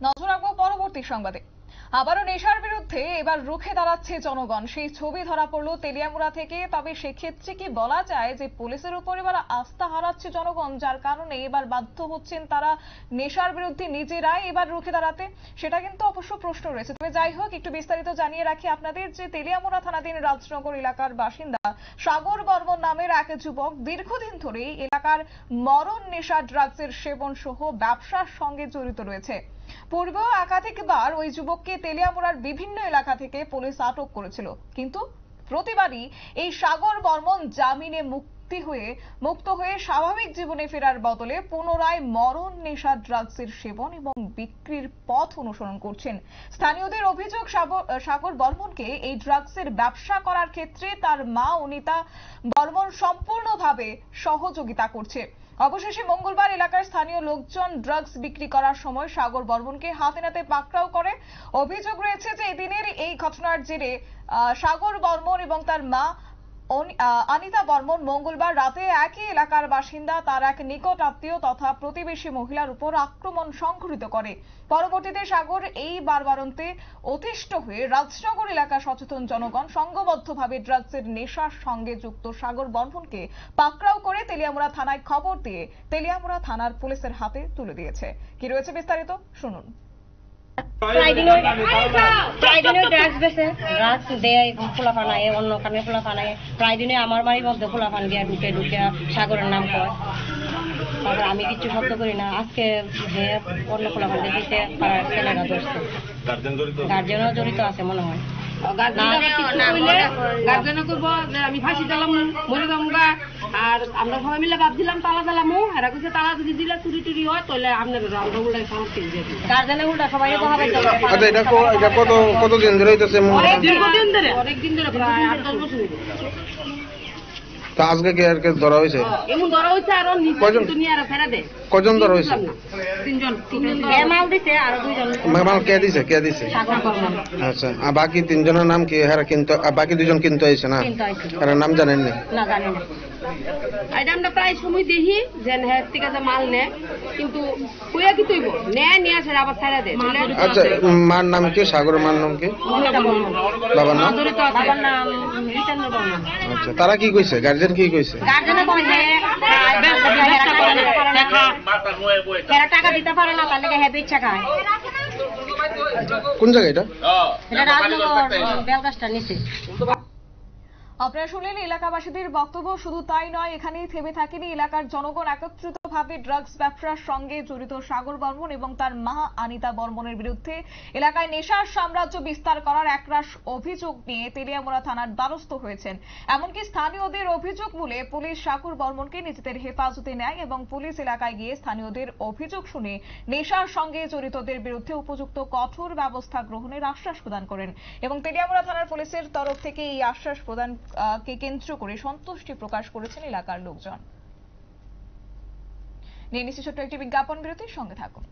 নজর রাখবো পরবর্তী সংবাদে। আবারও নেশার বিরুদ্ধে এবার রুখে দাঁড়াচ্ছে জনগণ। সেই ছবি ধরা পড়লো তেলিয়ামুড়া থেকে। তবে সেক্ষেত্রে কি বলা যায় যে পুলিশের উপর এবার আস্থা হারাচ্ছে জনগণ, যার কারণে এবার বাধ্য হচ্ছেন তারা নেশার বিরুদ্ধে নিজেরাই এবার রুখে দাঁড়াতে? সেটা কিন্তু অবশ্য প্রশ্ন রয়েছে। তবে যাই হোক, একটু বিস্তারিত জানিয়ে রাখি আপনাদের যে তেলিয়ামুড়া থানাধীন রাজনগর এলাকার বাসিন্দা সাগর বর্মন নামের এক যুবক দীর্ঘদিন ধরেই এলাকার মরণ নেশা ড্রাগসের সেবন সহ ব্যবসার সঙ্গে জড়িত রয়েছে। পূর্বেও একাধিকবার ওই যুবককে তেলিয়ামুড়ার বিভিন্ন এলাকা থেকে পুলিশ আটক করেছিল, কিন্তু প্রতিবারই এই সাগর বর্মন জামিনে মুক্ত হয়ে স্বাভাবিক জীবনে ফেরার বদলে পুনরায় মরণ নেশা ড্রাগসের সেবন এবং বিক্রির পথ অনুসরণ করছেন। স্থানীয়দের অভিযোগ, সাগর বর্মনকে এই ড্রাগসের ব্যবসা করার ক্ষেত্রে তার মা অনিতা বর্মন সম্পূর্ণভাবে সহযোগিতা করছে। অবশেষে মঙ্গলবার এলাকার স্থানীয় লোকজন ড্রাগস বিক্রি করার সময় সাগর বর্মনকে হাতে নাতে পাকড়াও করে। অভিযোগ রয়েছে যে এদিনের এই ঘটনার জেরে সাগর বর্মন এবং তার মা অনিতা বর্মন মঙ্গলবার রাতে একই এলাকার বাসিন্দা তার এক নিকট আত্মীয় তথা প্রতিবেশী মহিলার উপর আক্রমণ সংঘটিত করে। পরবর্তীতে সাগর এই বারবারন্তে অতিষ্ঠ হয়ে রাজনগর এলাকা সচেতন জনগণ সংঘবদ্ধভাবে ড্রাগসের নেশার সঙ্গে যুক্ত সাগর বর্মনকে পাকড়াও করে তেলিয়ামুড়া থানায় খবর দিয়ে তেলিয়ামুড়া থানার পুলিশের হাতে তুলে দিয়েছে। কি রয়েছে বিস্তারিত শুনুন। প্রায় দিনে ড্রাগস দেয় ফুলাফান আয়, অন্য কারণে ফুলাফান আয়। প্রায় দিনে আমার বাড়ির মধ্যে ফুলাফান দিয়ে ঢুকে ঢুকে সাগরের নাম কয়। তারপর আমি কিছু শব্দ করি না। আজকে যে অন্য ফুলাফান দিতে পাড়ার ছেলেরা ধরছে, গার্জেনও জড়িত আছে মনে হয়। আমি ফাঁসি দিলাম, মরে যাবো। আর আমরা সবাই মিলে ভাবছিলাম তালা দিলামো, এরা কিছু তালা যদি দিলে চুরি টুরি হয় তাহলে আপনার গার্জেনের উল্টা সবাই কতদিন ধরে হইতেছে? অনেকদিন ধরে, প্রায় 8-10 বছর। তা আজকে কি আর ধরা হয়েছে? এমন ধরা হয়েছে আরো ফেরা দেয়। কজন ধরা হয়েছে? 3জন। মাল দিছে আর 2জন। মাল কে দিছে? আচ্ছা, আর বাকি 3 জনের নাম কি? হ্যাঁ, কিন্তু বাকি 2জন কিন্তু আইছে না, আর নাম জানেননি? না, জানি না। এটা আমরা প্রায় সময় দেখি যে হ্যাঁ ঠিক আছে মাল নেয়, কিন্তু কইয়া কি তৈব নিয়ে আসে আবার ছাড়া দেয়। আচ্ছা, মার নাম কি? সাগরের মার নাম কি? বাবার নাম? আচ্ছা, তারা কি কইছে? গার্জেন কি কইছে? টাকা দিতে পারে না, তার লেগে হেভি ইচ্ছা খায়। কোন জায়গা এটা? রাজনগর বেলগাছটা নিচে। আপনারা শুনলেন এলাকাবাসীদের বক্তব্য। শুধু তাই নয়, এখানেই থেমে থাকেনি এলাকার জনগণ। একত্রিতভাবে ড্রাগস ব্যবসার সঙ্গে জড়িত সাগর বর্মন এবং তার মা অনিতা বর্মনের বিরুদ্ধে এলাকায় নেশার সাম্রাজ্য বিস্তার করার একরাশ অভিযোগ নিয়ে তেলিয়ামুড়া থানার দ্বারস্থ হয়েছেন। এমনকি স্থানীয়দের অভিযোগ বলে পুলিশ সাগর বর্মনকে নিজেদের হেফাজতে নেয় এবং পুলিশ এলাকায় গিয়ে স্থানীয়দের অভিযোগ শুনে নেশার সঙ্গে জড়িতদের বিরুদ্ধে উপযুক্ত কঠোর ব্যবস্থা গ্রহণের আশ্বাস প্রদান করেন। এবং তেলিয়ামুড়া থানার পুলিশের তরফ থেকে এই আশ্বাস প্রদান কে কেন্দ্র করে সন্তুষ্টি প্রকাশ করেছেন এলাকার লোকজন। নিয়ে নিচ্ছি ছোট্ট একটি বিজ্ঞাপন বিরতির সঙ্গে থাকুন।